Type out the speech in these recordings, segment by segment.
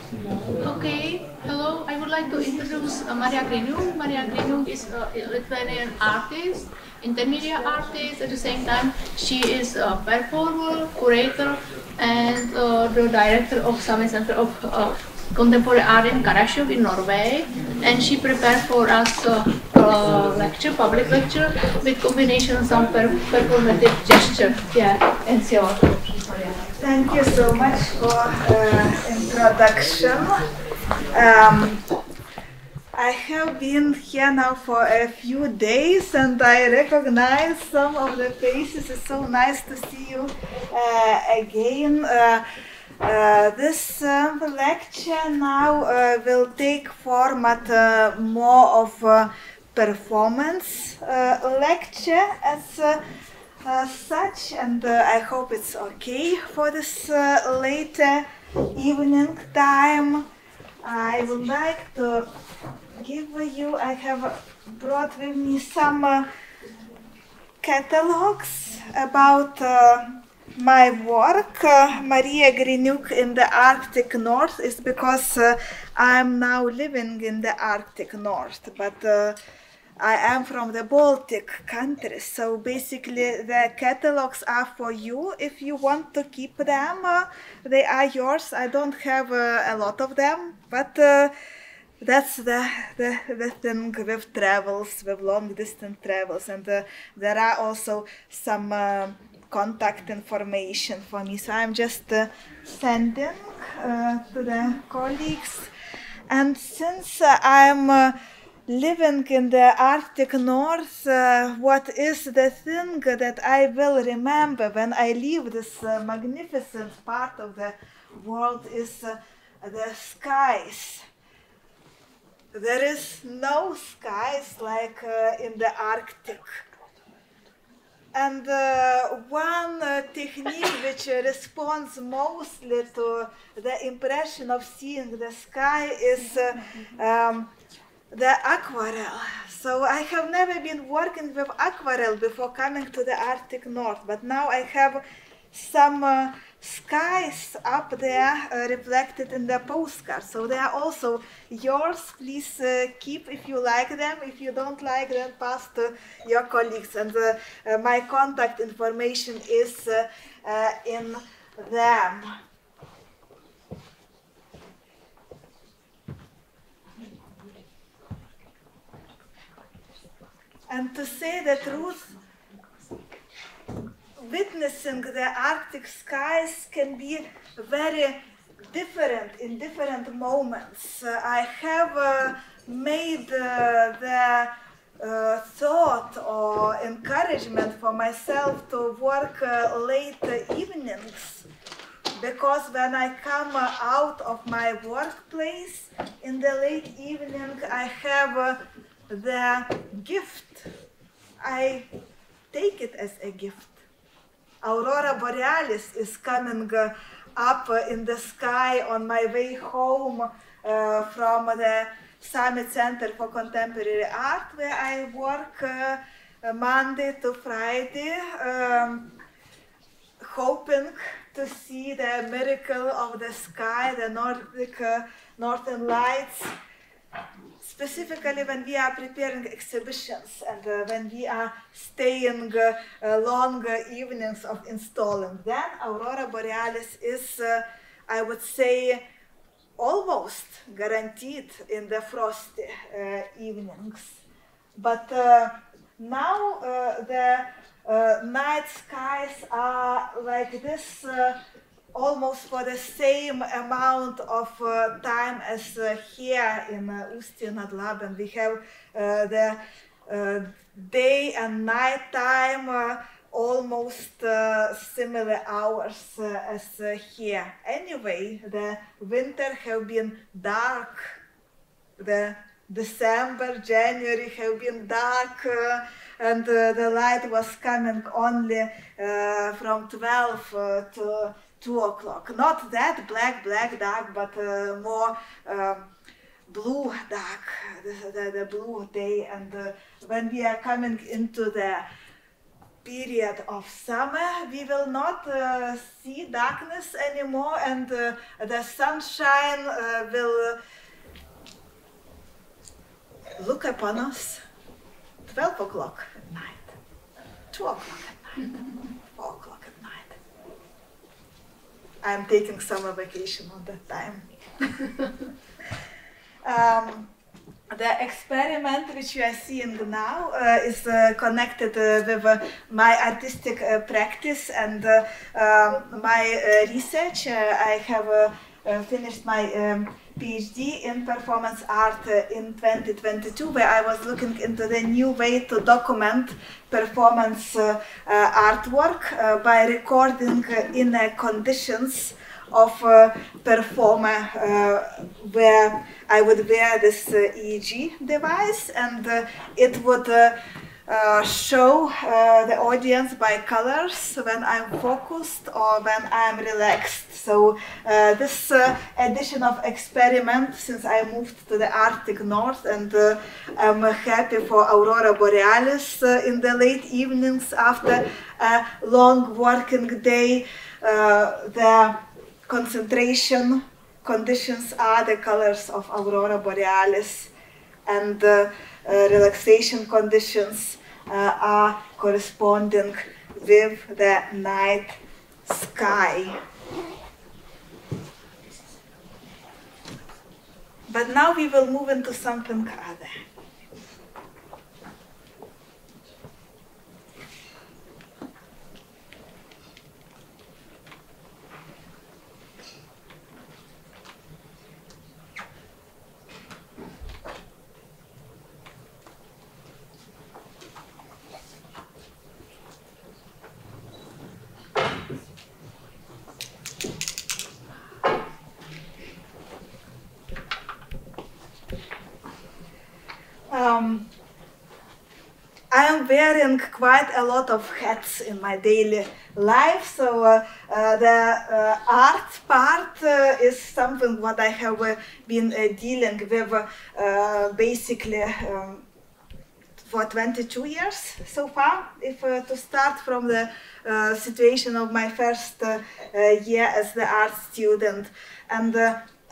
Okay, hello. I would like to introduce Maria Grinung. Maria Grinung is a Lithuanian artist, intermedia artist. At the same time, she is a performer, curator, and the director of Summit Center of Contemporary Art in Karasjok in Norway. And she prepared for us a lecture, public lecture, with combination of some performative gesture. Yeah, and so on. Thank you so much for introduction. I have been here now for a few days and I recognize some of the faces. It's so nice to see you again. This lecture now will take format more of a performance lecture as such, and I hope it's okay for this later evening time. I would like to give you, I have brought with me some catalogs about my work. Maria Grinuk in the Arctic North is because I'm now living in the Arctic North, but I am from the Baltic countries, so basically the catalogs are for you if you want to keep them. They are yours. I don't have a lot of them, but that's the thing with travels, with long distance travels, and there are also some contact information for me. So I'm just sending to the colleagues, and since I'm living in the Arctic North, what is the thing that I will remember when I leave this magnificent part of the world is the skies. There is no skies like in the Arctic. And one technique which responds mostly to the impression of seeing the sky is the aquarelle. So I have never been working with aquarelle before coming to the Arctic North, but now I have some skies up there reflected in the postcard. So they are also yours. Please keep if you like them. If you don't like them, pass to your colleagues. And my contact information is in them. And to say the truth, witnessing the Arctic skies can be very different in different moments. I have made the thought or encouragement for myself to work late evenings, because when I come out of my workplace in the late evening, I have the gift. I take it as a gift. Aurora Borealis is coming up in the sky on my way home from the Summit Center for Contemporary Art, where I work Monday to Friday, hoping to see the miracle of the sky, the Northern Lights, specifically when we are preparing exhibitions and when we are staying longer evenings of installing. Then Aurora Borealis is, I would say, almost guaranteed in the frosty evenings. But now the night skies are like this almost for the same amount of time as here in Ustye nad Labem. We have the day and night time almost similar hours as here. Anyway, the winter have been dark. The December, January have been dark, and the light was coming only from 12 to 2 o'clock. Not that black dark, but more blue dark, the blue day. And when we are coming into the period of summer, we will not see darkness anymore, and the sunshine will look upon us 12 o'clock at night, 2 o'clock at night, 4 o'clock at night. I'm taking summer vacation on that time. The experiment which you are seeing now is connected with my artistic practice and my research. I have finished my PhD in performance art in 2022, where I was looking into the new way to document performance artwork by recording inner conditions of performer, where I would wear this EEG device, and it would show the audience by colors when I'm focused or when I'm relaxed. So this edition of experiment, since I moved to the Arctic North, and I'm happy for Aurora Borealis in the late evenings after a long working day, the concentration conditions are the colors of Aurora Borealis, and relaxation conditions are corresponding with the night sky. But now we will move into something other. I am wearing quite a lot of hats in my daily life, so the art part is something what I have been dealing with basically for 22 years so far, if to start from the situation of my first year as the art student. And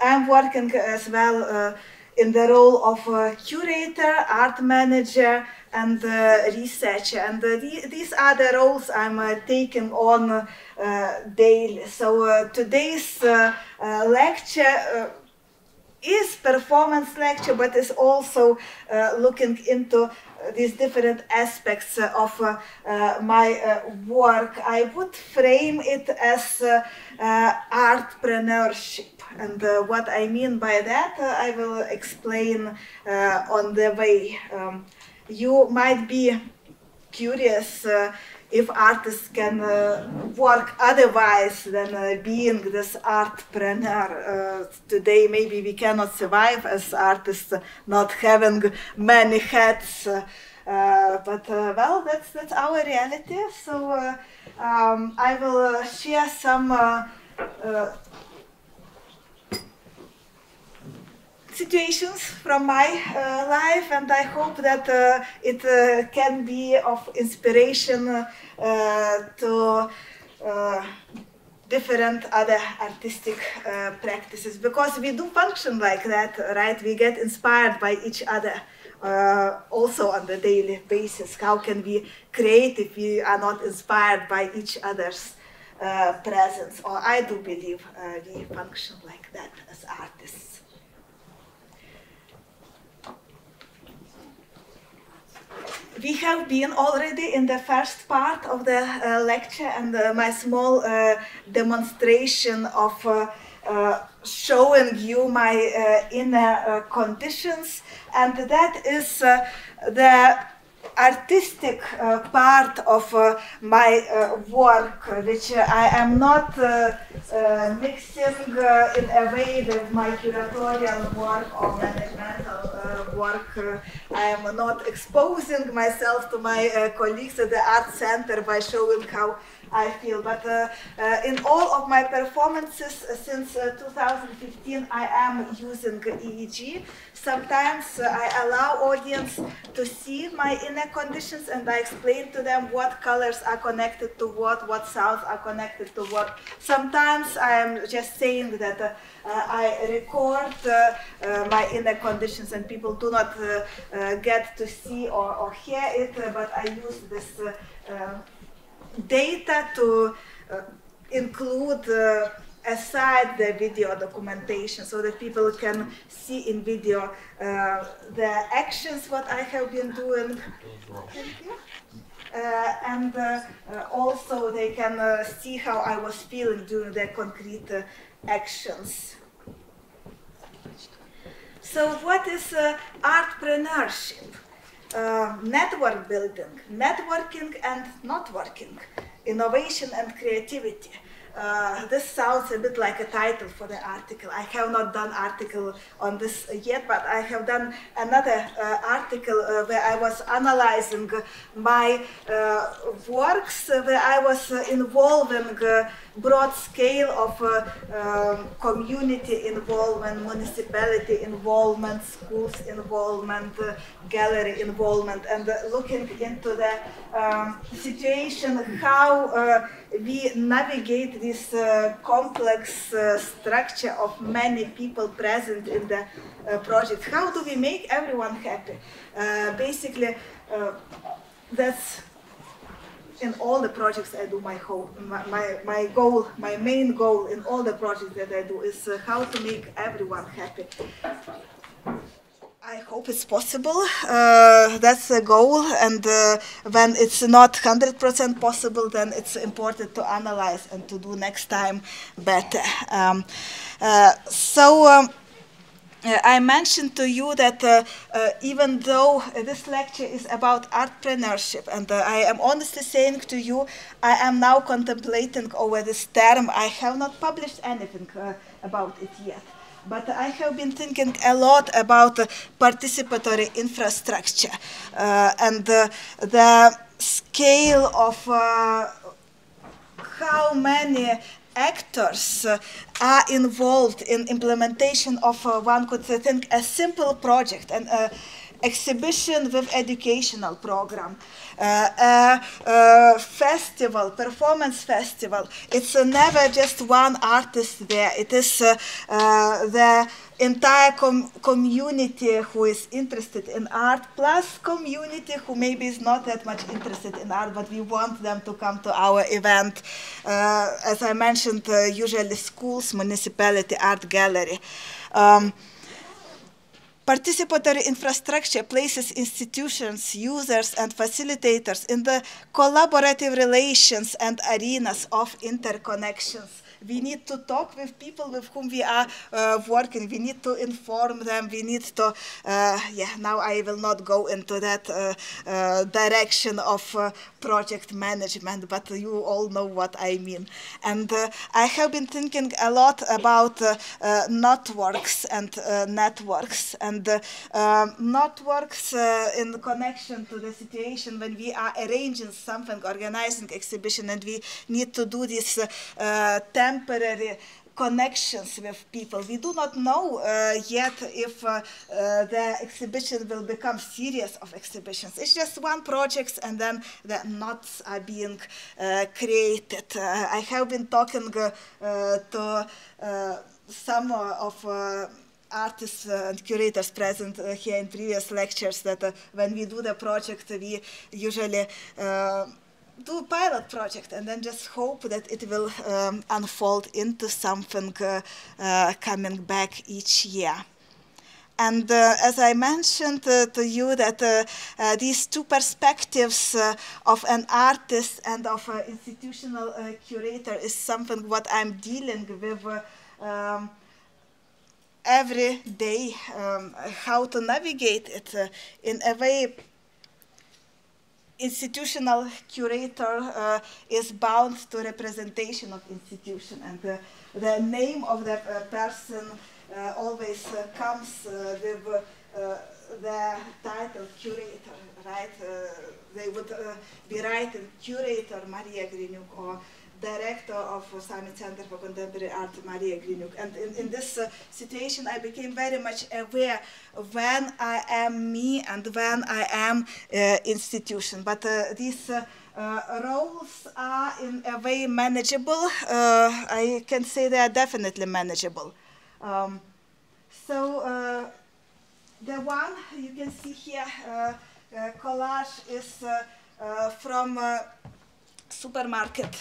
I'm working as well in the role of curator, art manager, and researcher. And these are the roles I'm taking on daily. So today's lecture is performance lecture, but is also looking into these different aspects of my work. I would frame it as artpreneurship. And what I mean by that, I will explain on the way. You might be curious if artists can work otherwise than being this artpreneur. Today maybe we cannot survive as artists not having many hats, but well, that's our reality. So I will share some situations from my life, and I hope that it can be of inspiration to different other artistic practices, because we do function like that, right? We get inspired by each other also on the daily basis. How can we create if we are not inspired by each other's presence? Or I do believe we function like that as artists. We have been already in the first part of the lecture, and my small demonstration of showing you my inner conditions, and that is the artistic part of my work, which I am not mixing in a way with my curatorial work or managemental work. I am not exposing myself to my colleagues at the art center by showing how I feel, but in all of my performances since 2015 I am using EEG. Sometimes I allow audience to see my inner inner conditions, and I explain to them what colors are connected to what sounds are connected to what. Sometimes I am just saying that I record my inner conditions, and people do not get to see or hear it, but I use this data to include aside the video documentation, so that people can see in video the actions what I have been doing. And also they can see how I was feeling during the concrete actions. So what is artpreneurship? Network building, networking and not working, innovation and creativity. This sounds a bit like a title for the article. I have not done article on this yet, but I have done another article where I was analyzing my works, where I was involving broad scale of community involvement, municipality involvement, schools involvement, gallery involvement, and looking into the situation how we navigate this complex structure of many people present in the project. How do we make everyone happy? Basically, that's in all the projects I do. My goal, my main goal in all the projects that I do is how to make everyone happy. I hope it's possible. That's the goal, and when it's not 100% possible, then it's important to analyze and to do next time better. I mentioned to you that even though this lecture is about artpreneurship, and I am honestly saying to you, I am now contemplating over this term. I have not published anything about it yet. But I have been thinking a lot about participatory infrastructure and the scale of how many actors are involved in implementation of, one could think, a simple project, an exhibition with educational program, festival, performance festival. It's never just one artist there. It is the entire community who is interested in art, plus community who maybe is not that much interested in art, but we want them to come to our event. As I mentioned, usually schools, municipality, art gallery. Participatory infrastructure places institutions, users, and facilitators in the collaborative relations and arenas of interconnections. We need to talk with people with whom we are working. We need to inform them. We need to, now I will not go into that direction of project management, but you all know what I mean. And I have been thinking a lot about networks and networks. And networks in connection to the situation when we are arranging something, organizing exhibition, and we need to do this temporary connections with people. We do not know yet if the exhibition will become series of exhibitions. It's just one project, and then the knots are being created. I have been talking to some of artists and curators present here in previous lectures that when we do the project, we usually do a pilot project and then just hope that it will unfold into something coming back each year. And as I mentioned to you that these two perspectives of an artist and of an institutional curator is something what I'm dealing with every day, how to navigate it in a way. Institutional curator is bound to representation of institution, and the name of the person always comes with the title curator, right? They would be writing curator Maria Griniuk, or director of Sami Center for Contemporary Art, Maria Griniuk. And in this situation, I became very much aware of when I am me and when I am institution. But these roles are in a way manageable. I can say they are definitely manageable. The one you can see here, collage, is from Supermarket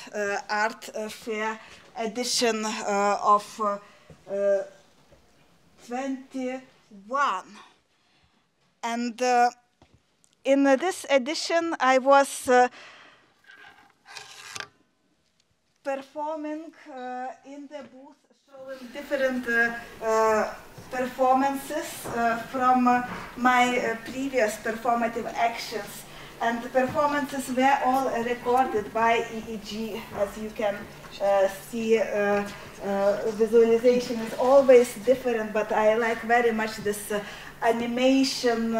Art Fair edition of 21. And in this edition, I was performing in the booth, showing different performances from my previous performative actions. And the performances were all recorded by EEG, as you can see. Visualization is always different, but I like very much this animation,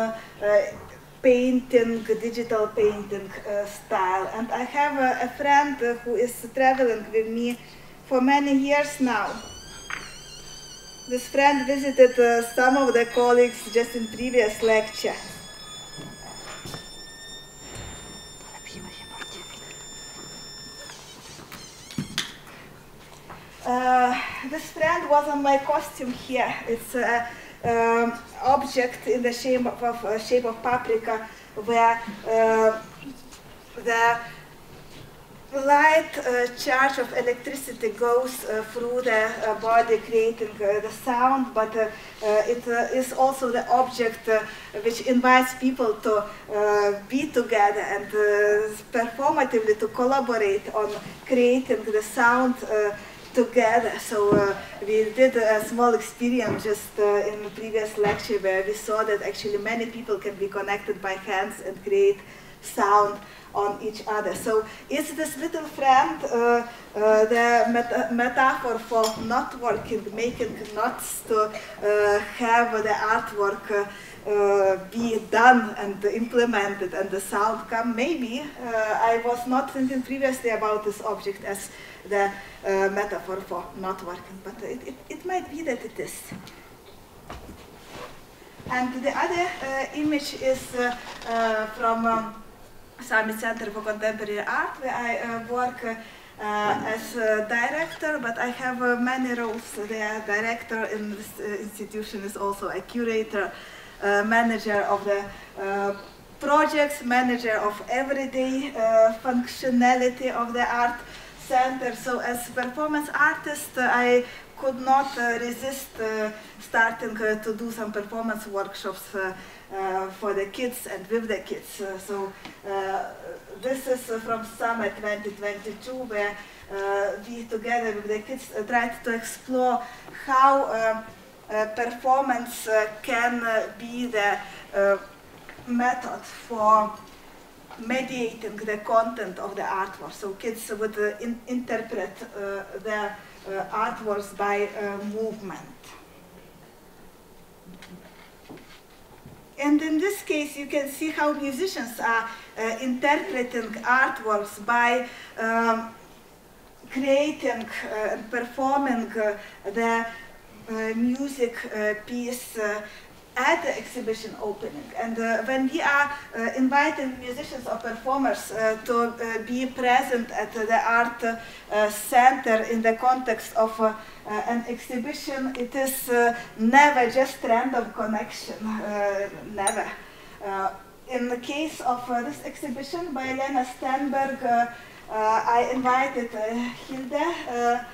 painting, digital painting style. And I have a friend who is traveling with me for many years now. This friend visited some of the colleagues just in previous lecture. This friend was on my costume here. It's an object in the shape of paprika, where the light charge of electricity goes through the body, creating the sound, but it is also the object which invites people to be together and performatively to collaborate on creating the sound together. So we did a small experience just in the previous lecture where we saw that actually many people can be connected by hands and create sound on each other. So is this little friend the metaphor for not working, making knots to have the artwork be done and implemented and the sound come? Maybe. I was not thinking previously about this object as the metaphor for not working, but it might be that it is. And the other image is from Sami Center for Contemporary Art, where I work as a director, but I have many roles there. Director in this institution is also a curator, manager of the projects, manager of everyday functionality of the art center. So as a performance artist, I could not resist starting to do some performance workshops for the kids and with the kids. This is from Summer 2022, where we together with the kids tried to explore how performance can be the method for mediating the content of the artwork. So kids would interpret the artworks by movement. And in this case, you can see how musicians are interpreting artworks by creating and performing the music piece at the exhibition opening. And when we are inviting musicians or performers to be present at the art center in the context of an exhibition, it is never just random connection, never. In the case of this exhibition by Lena Stenberg, I invited Hilde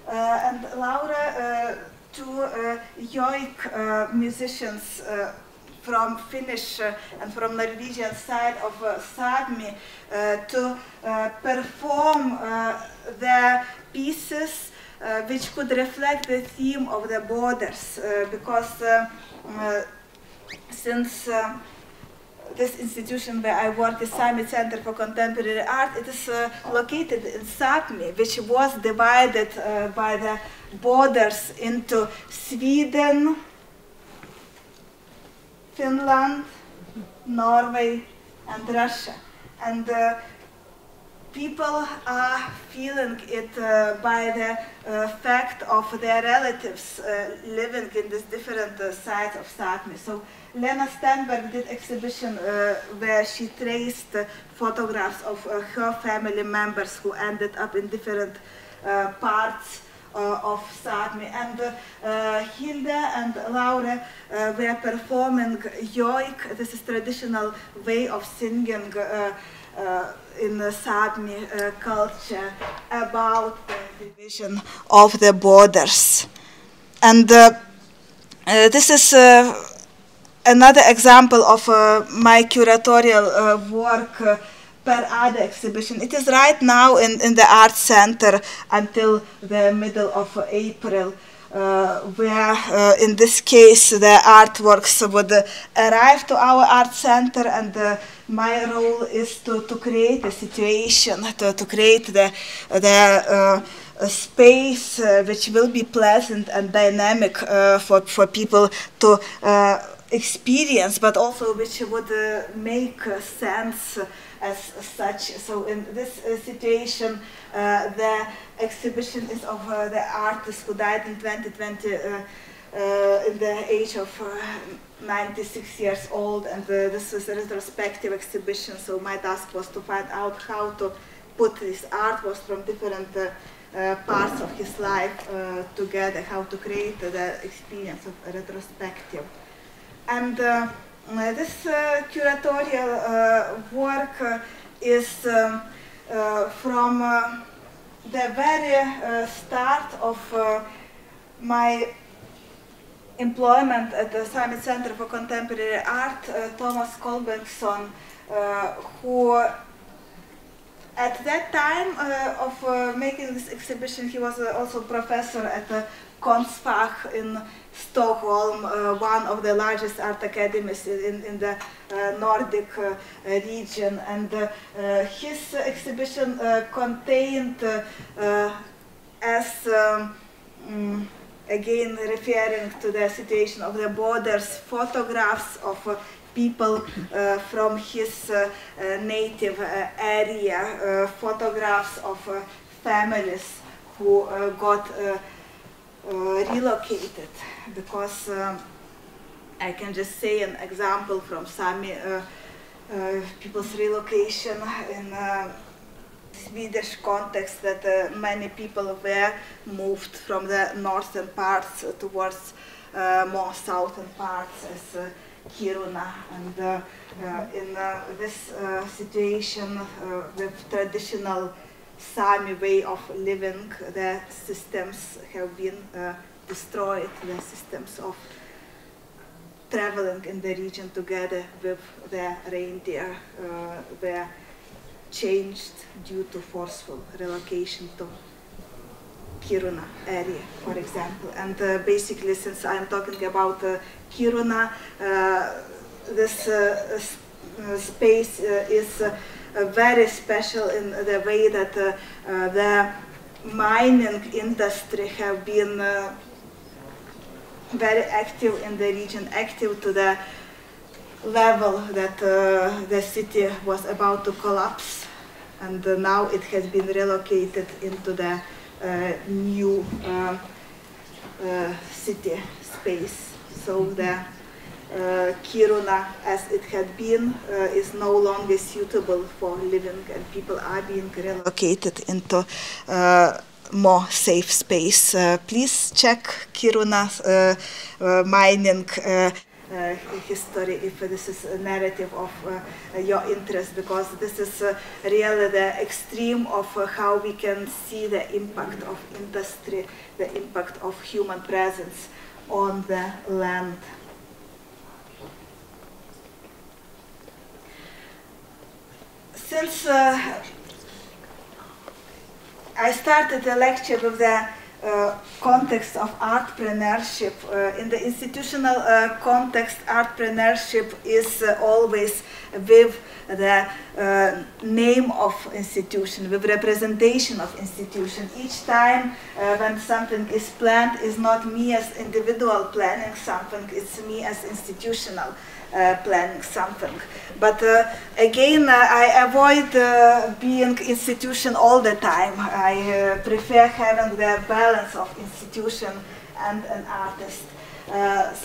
and Laura, two yoik musicians from Finnish and from Norwegian side of Sápmi to perform their pieces which could reflect the theme of the borders, because since this institution where I work, the Sami Center for Contemporary Art, it is located in Sápmi, which was divided by the borders into Sweden, Finland, Norway, and Russia. And people are feeling it by the fact of their relatives living in these different sides of Sapmi. So Lena Stenberg did exhibition where she traced photographs of her family members who ended up in different parts of Sapmi. And Hilda and Laura were performing yoik. This is traditional way of singing in the Sapmi culture about the division of the borders. And this is another example of my curatorial work per Ada exhibition. It is right now in the art center until the middle of April, where in this case the artworks would arrive to our art center, and my role is to create a situation, to create the space which will be pleasant and dynamic for people to experience, but also which would make sense as such. So in this situation, the exhibition is of the artist who died in 2020 in the age of 96 years old, and this is a retrospective exhibition. So my task was to find out how to put this artworks from different parts of his life together, how to create the experience of a retrospective. And this curatorial work is from the very start of my employment at the Sami Center for Contemporary Art. Thomas Kolbensson, who at that time of making this exhibition, he was also professor at the Konstfack in Stockholm, one of the largest art academies in the Nordic region. And his exhibition contained, as again referring to the situation of the borders, photographs of people from his native area, photographs of families who got relocated, because I can just say an example from Sami people's relocation in Swedish context, that many people were moved from the northern parts towards more southern parts as Kiruna, and in this situation with traditional Sami way of living, the systems have been destroyed, the systems of traveling in the region together with the reindeer were changed due to forceful relocation to Kiruna area, for example. And basically, since I'm talking about Kiruna, this space is very special in the way that the mining industry have been very active in the region, active to the level that the city was about to collapse, and now it has been relocated into the new city space. So the Kiruna, as it had been, is no longer suitable for living, and people are being relocated into more safe space. Please check Kiruna's mining history if this is a narrative of your interest, because this is really the extreme of how we can see the impact of industry, the impact of human presence on the land. Since I started the lecture with the context of artpreneurship. In the institutional context, artpreneurship is always with the name of institution, with representation of institution. Each time when something is planned, is not me as individual planning something, it's me as institutional planning something. But again, I avoid being institution all the time. I prefer having the balance of institution and an artist.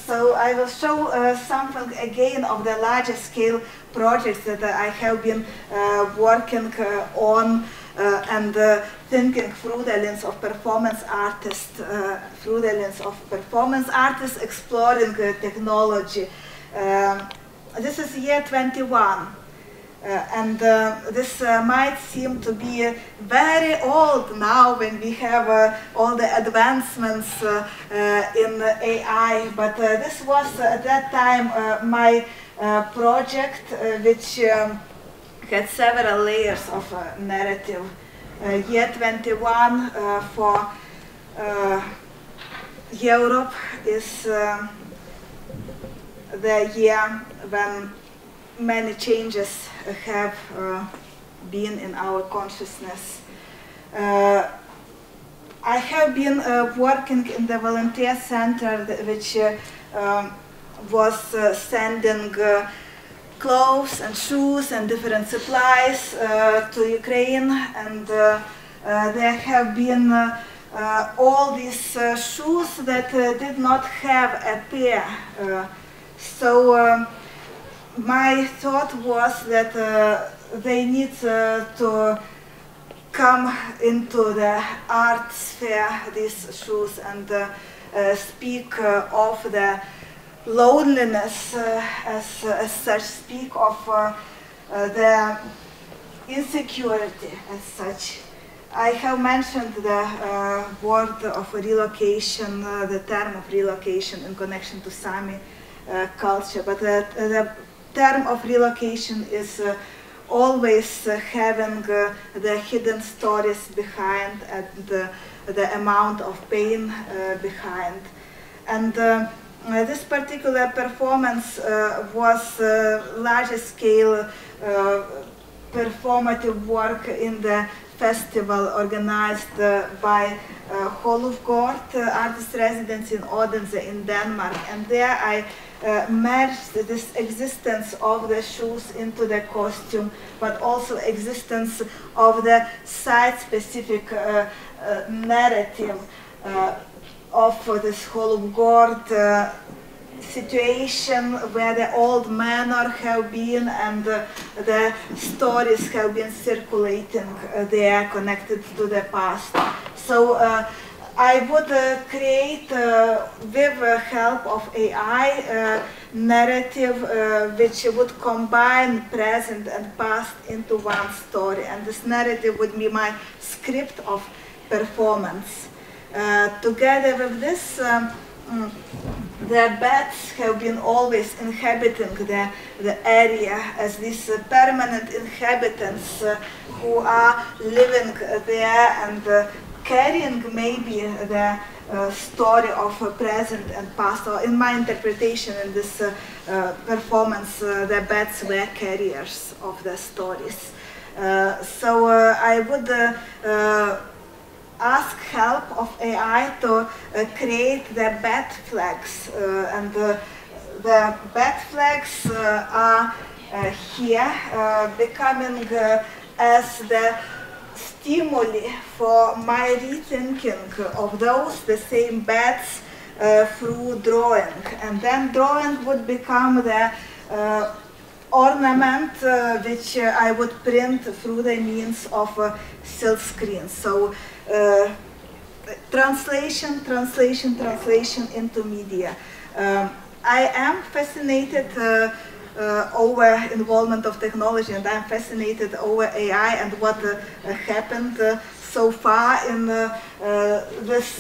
So I will show something again of the larger scale projects that I have been working on and thinking through the lens of performance artists, exploring technology. This is year 21. And this might seem to be very old now when we have all the advancements in AI, but this was at that time my project which had several layers of narrative. Year 21 for Europe is the year when many changes have been in our consciousness. I have been working in the volunteer center which was sending clothes and shoes and different supplies to Ukraine, and there have been all these shoes that did not have a pair. So my thought was that they need to come into the art sphere, these shoes, and speak of the loneliness as such, speak of the insecurity as such. I have mentioned the word of relocation, the term of relocation in connection to Sami culture, but the term of relocation is always having the hidden stories behind and the amount of pain behind. And this particular performance was larger scale performative work in the festival organized by Holufgård Artist Residency in Odense in Denmark, and there I merged this existence of the shoes into the costume, but also existence of the site-specific narrative of this Holufgård situation where the old manor have been and the stories have been circulating there connected to the past. So I would create with the help of AI narrative which would combine present and past into one story, and this narrative would be my script of performance. Together with this, the bats have been always inhabiting the area as these permanent inhabitants who are living there and carrying maybe the story of present and past. Or in my interpretation in this performance, the bats were carriers of the stories. So I would ask help of AI to create the bat flags, and the bat flags are here becoming as the stimuli for my rethinking of the same bats through drawing, and then drawing would become the ornament which I would print through the means of silk screen. So translation into media. I am fascinated over involvement of technology, and I'm fascinated over AI and what happened so far in this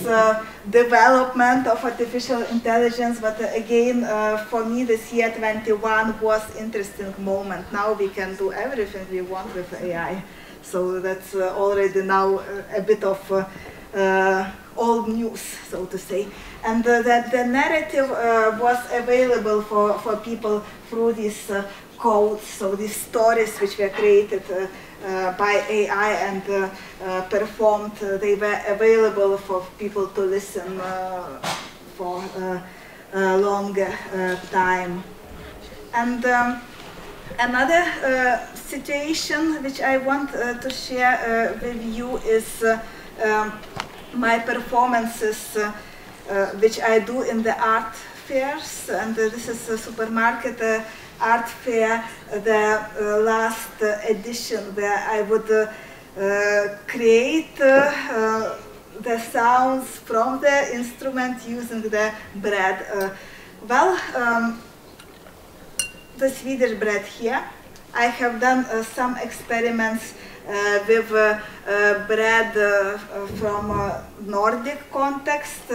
development of artificial intelligence. But again, for me, this year 21 was interesting moment. Now we can do everything we want with AI. So that's already now a bit of old news, so to say. And that the narrative was available for people through these codes, so these stories which were created by AI and performed, they were available for people to listen for a longer time. And another situation which I want to share with you is my performances which I do in the art fairs, and this is a supermarket art fair, the last edition, where I would create the sounds from the instrument using the bread. The Swedish bread here. I have done some experiments with bread from Nordic context,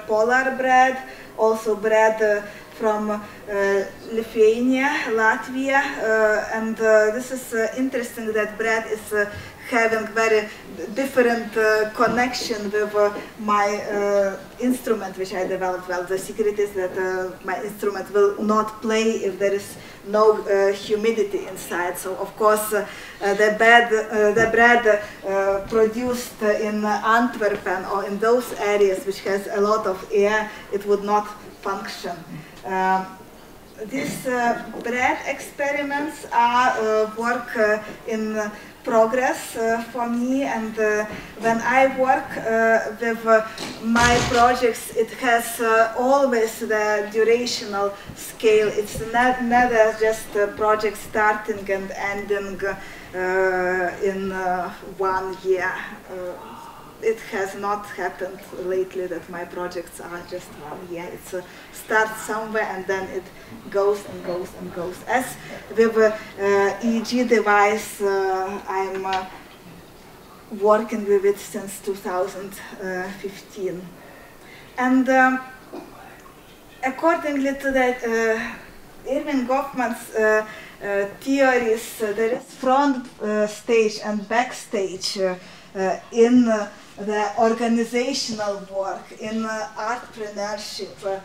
polar bread, also bread from Lithuania, Latvia, and this is interesting that bread is having very different connection with my instrument which I developed. Well, the secret is that my instrument will not play if there is no humidity inside. So of course the bread produced in Antwerp or in those areas which has a lot of air, it would not function. These bread experiments are work in progress for me, and when I work with my projects, it has always the durational scale. It's never just a project starting and ending in 1 year. It has not happened lately that my projects are just 1 year. It starts somewhere and then it goes and goes and goes. As with EEG device, I'm working with it since 2015. And accordingly to the Erving Goffman's theories, there is front stage and backstage in the organizational work, in artpreneurship.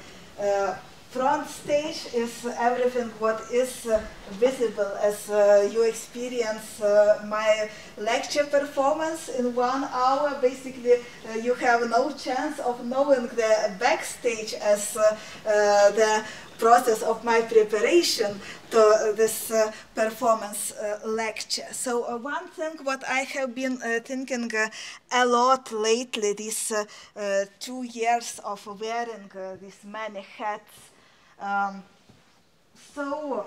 Front stage is everything what is visible, as you experience my lecture performance in 1 hour. Basically, you have no chance of knowing the backstage as the process of my preparation to this performance lecture. So one thing what I have been thinking a lot lately, these 2 years of wearing these many hats. So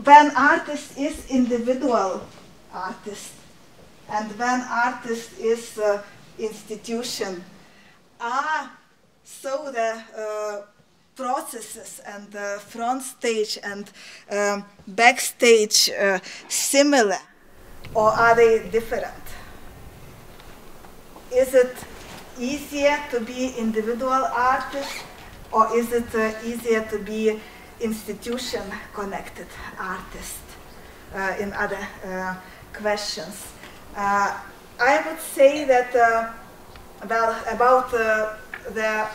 when artist is individual artist and when artist is institution, so the processes and the front stage and backstage similar, or are they different? Is it easier to be individual artist, or is it easier to be institution connected artist? In other questions, I would say that well, about the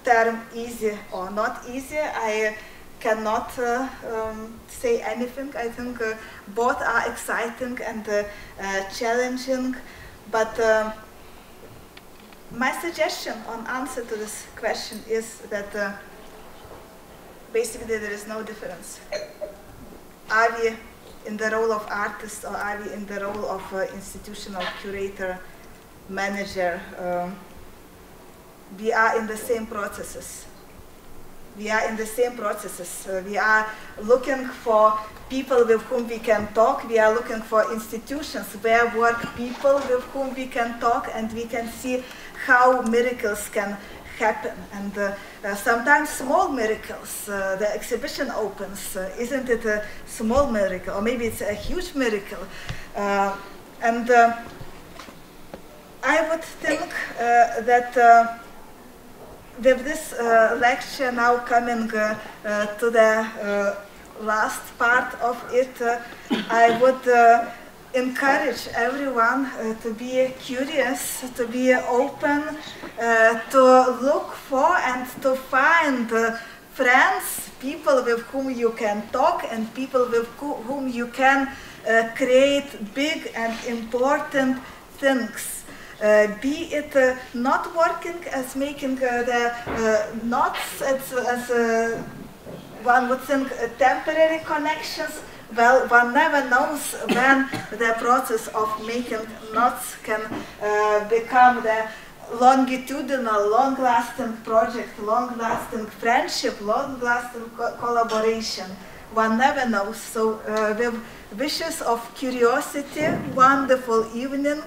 term easy or not easy, I cannot say anything. I think both are exciting and challenging, but my suggestion on answer to this question is that basically there is no difference. Are we in the role of artist, or are we in the role of institutional curator, manager? We are in the same processes. We are in the same processes. We are looking for people with whom we can talk. We are looking for institutions where work people with whom we can talk, and we can see how miracles can happen. And sometimes small miracles. The exhibition opens. Isn't it a small miracle? Or maybe it's a huge miracle. And I would think that with this lecture now coming to the last part of it, I would encourage everyone to be curious, to be open, to look for and to find friends, people with whom you can talk and people with whom you can create big and important things. Be it not working as making the knots as one would think temporary connections. Well, one never knows when the process of making knots can become the longitudinal, long-lasting project, long-lasting friendship, long-lasting collaboration. One never knows. So with wishes of curiosity, wonderful evening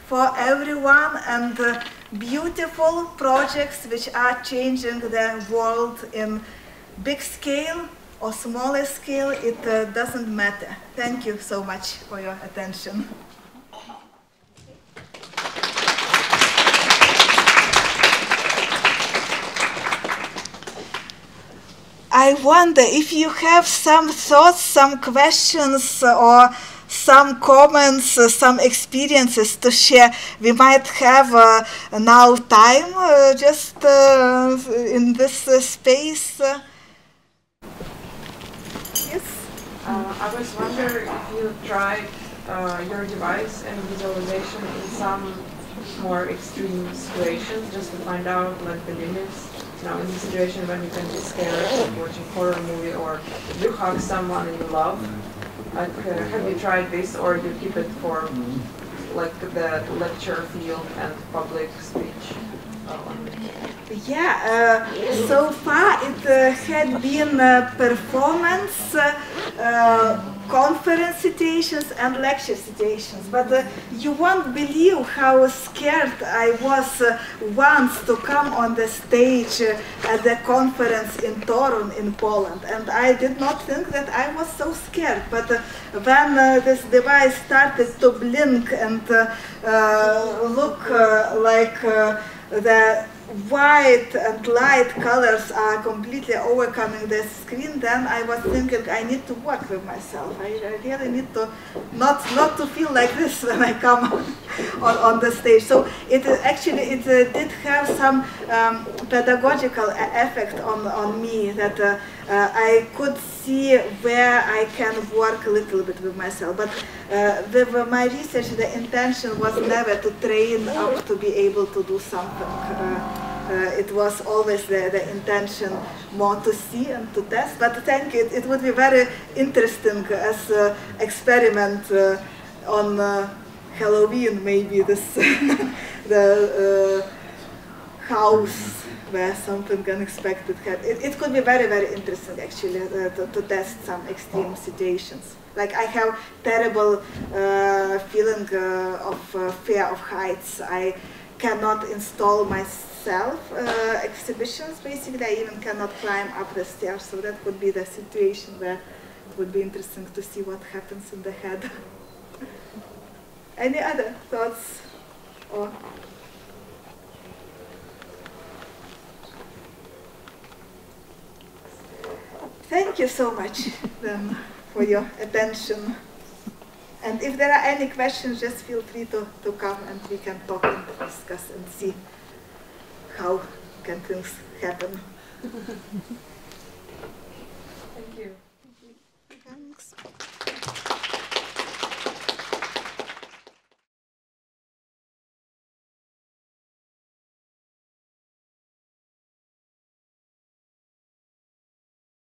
for everyone, and beautiful projects which are changing the world in big scale or smaller scale, it doesn't matter. Thank you so much for your attention. I wonder if you have some thoughts, some questions, or some comments, some experiences to share. We might have now time just in this space. Yes? I was wondering if you tried your device and visualization in some more extreme situations, just to find out like the limits. Now, in the situation when you can be scared of watching horror movie, or you hug someone you love, like have you tried this, or you keep it for like the lecture field and public speech? Yeah, so far it had been performance, conference situations and lecture situations, but you won't believe how scared I was once to come on the stage at the conference in Torun in Poland, and I did not think that I was so scared, but when this device started to blink and look like the white and light colors are completely overcoming the screen, then I was thinking I need to work with myself. I really need to not to feel like this when I come on the stage. So it did have some pedagogical effect on me, that I could see where I can work a little bit with myself. But with my research, the intention was never to train up to be able to do something. It was always the intention more to see and to test. But thank you. It would be very interesting as an experiment on Halloween, maybe this the house where something unexpected happened. It could be very, very interesting actually to test some extreme situations. Like I have terrible feeling of fear of heights. I cannot install myself exhibitions, basically. I even cannot climb up the stairs, so that could be the situation where it would be interesting to see what happens in the head. Any other thoughts? Or thank you so much then for your attention. And if there are any questions, just feel free to come and we can talk and discuss and see how can things happen. Thank you.